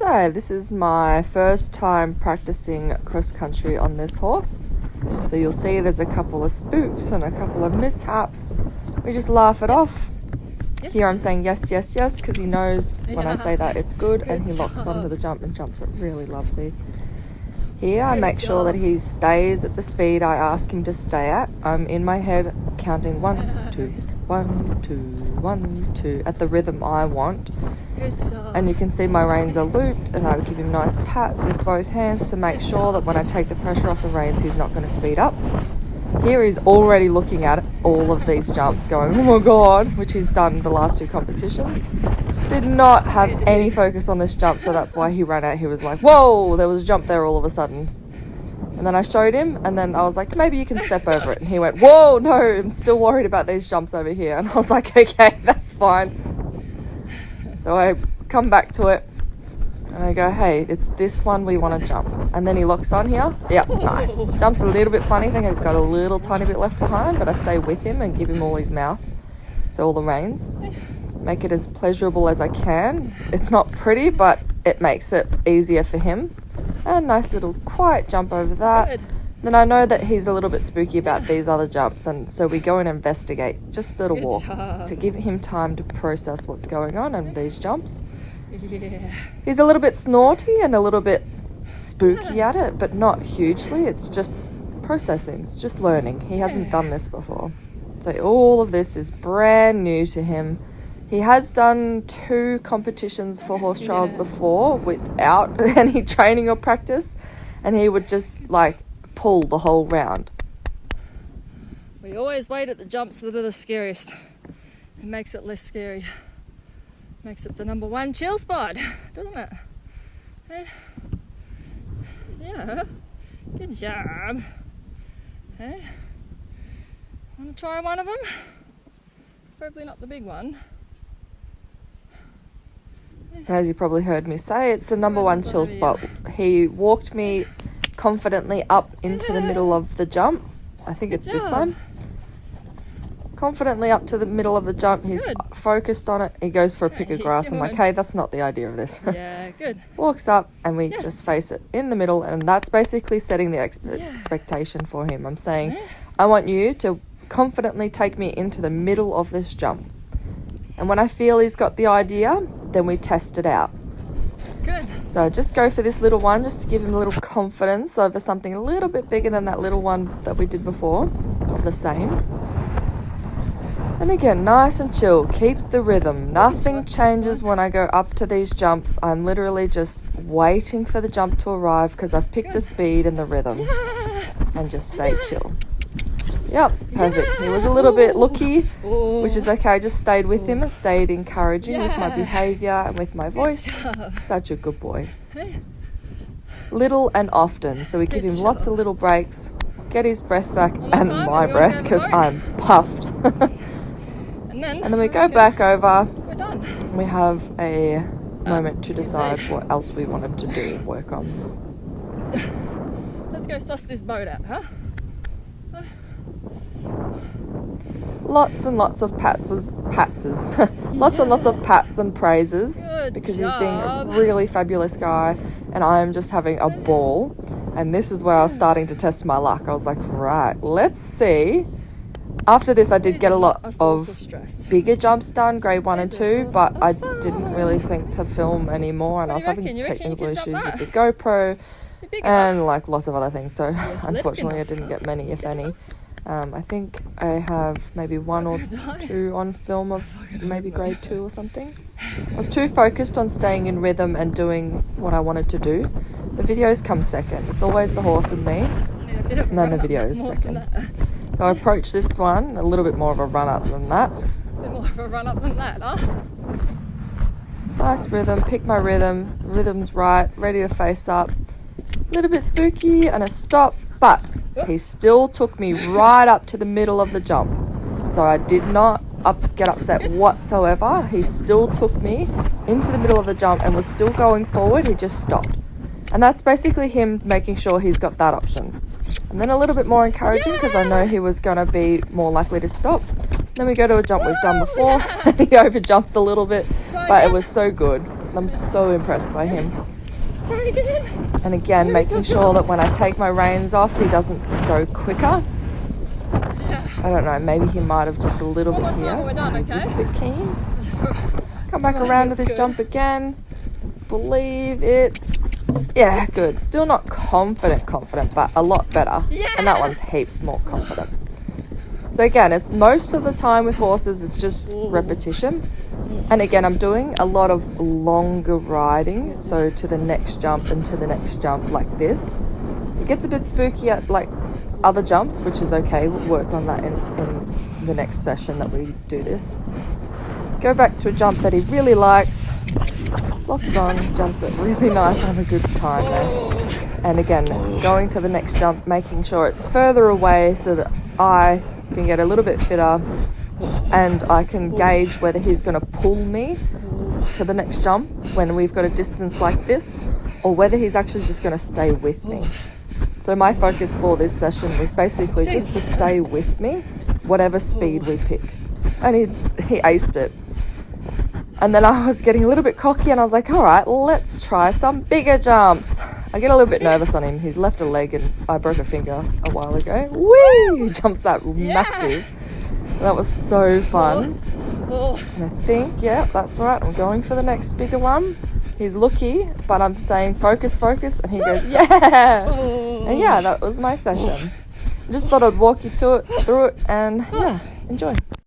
So this is my first time practicing cross country on this horse. So you'll see there's a couple of spooks and a couple of mishaps. We just laugh it off. Yes. Here I'm saying yes, yes, yes, because he knows when I say that it's good, and he locks job. onto the jump and jumps it really lovely. Here I Good make sure that job. he stays at the speed I ask him to stay at. I'm in my head counting 1, 2, 1, 2, 1, 2 at the rhythm I want. Good job. And you can see my reins are looped, and I would give him nice pats with both hands to make sure that when I take the pressure off the reins, he's not going to speed up. Here he's already looking at all of these jumps going, oh my god, which he's done the last 2 competitions. Did not have any focus on this jump, so that's why he ran out. He was like, whoa, there was a jump there all of a sudden. And then I showed him, and then I was like, maybe you can step over it. And he went, whoa, no, I'm still worried about these jumps over here. And I was like, okay, that's fine. So I come back to it, and I go, hey, it's this one we want to jump. And then he locks on here. Yep, nice. Jumps a little bit funny. I think I've got a little tiny bit left behind, but I stay with him and give him all his mouth. So all the reins. Make it as pleasurable as I can. It's not pretty, but it makes it easier for him. A nice little quiet jump over that. Good. Then I know that he's a little bit spooky about these other jumps, and so we go and investigate just a little Good walk job. to give him time to process what's going on in these jumps. Yeah. He's a little bit snorty and a little bit spooky at it, but not hugely. It's just processing. It's just learning. He hasn't done this before. So all of this is brand new to him. He has done 2 competitions for horse trials before without any training or practice, and he would just like pull the whole round. We always wait at the jumps that are the scariest. It makes it less scary. Makes it the number 1 chill spot, doesn't it? Hey? Yeah. Good job. Hey? Want to try one of them? Probably not the big one. And as you probably heard me say, it's the number 1 chill spot. He walked me confidently up into the middle of the jump. I think it's this one. Confidently up to the middle of the jump. He's focused on it. He goes for a pick of grass. I'm like, hey, that's not the idea of this. Yeah, good. Walks up, and we just face it in the middle, and that's basically setting the expectation for him. I'm saying, I want you to confidently take me into the middle of this jump. And when I feel he's got the idea, then we test it out. Good. So just go for this little one, just to give him a little confidence over something a little bit bigger than that little one that we did before, of the same. And again, nice and chill. Keep the rhythm. Nothing changes when I go up to these jumps. I'm literally just waiting for the jump to arrive because I've picked the speed and the rhythm. And just stay chill. Yep, perfect. He was a little bit looky, which is okay. I just stayed with him and stayed encouraging with my behaviour and with my voice. Such a good boy. Little and often. So we give him lots of little breaks, get his breath back, and my breath because I'm puffed. And then we go back over. We're done. We have a moment to decide what else we wanted to do, work on. Let's go suss this boat out, huh? Lots and lots of lots and lots of pats and praises. Good because job. He's being a really fabulous guy, and I'm just having a ball. And this is where I was starting to test my luck. I was like, right, let's see. After this, I did get a lot of bigger jumps done, grade 1 and 2, but I didn't really think to film anymore, and I was having technical issues with the GoPro and like lots of other things. So unfortunately, I didn't get many, if any. I think I have maybe 1 or 2 on film of maybe grade 2 or something. I was too focused on staying in rhythm and doing what I wanted to do. The videos come second. It's always the horse and me, and then the videos second. So I approached this one a little bit more of a run up than that. A bit more of a run up than that, huh? Nice rhythm, pick my rhythm, rhythm's right, ready to face up. A little bit spooky and a stop, but he still took me right up to the middle of the jump. So I did not get upset whatsoever. He still took me into the middle of the jump and was still going forward. He just stopped. And that's basically him making sure he's got that option. And then a little bit more encouraging because I know he was going to be more likely to stop. Then we go to a jump we've done before and he over jumps a little bit, but it was so good. I'm so impressed by him. Try again. And again, making sure that when I take my reins off, he doesn't go quicker. Yeah. I don't know, maybe he might have just a little One bit more time here. and we're done, okay? He's a bit keen. Come back around to that's this good. jump again. Believe it's... Yeah, good. Still not confident, but a lot better. Yeah. And that one's heaps more confident. So again, it's most of the time with horses, it's just repetition. And again, I'm doing a lot of longer riding. So to the next jump and to the next jump like this. It gets a bit spooky at like other jumps, which is okay. We'll work on that in the next session that we do this. Go back to a jump that he really likes. Locks on, jumps it really nice, have a good time there. And again, going to the next jump, making sure it's further away so that I can get a little bit fitter and I can gauge whether he's going to pull me to the next jump when we've got a distance like this, or whether he's actually just going to stay with me. So my focus for this session was basically just to stay with me, whatever speed we pick. And he aced it. And then I was getting a little bit cocky and I was like, all right, let's try some bigger jumps. I get a little bit nervous on him. He's left a leg and I broke a finger a while ago. Whee! He jumps that massive. That was so fun. And I think, yeah, that's right. I'm going for the next bigger one. He's lucky, but I'm saying focus, and he goes, yeah. And yeah, that was my session. I just thought I'd walk you through it, and yeah, enjoy.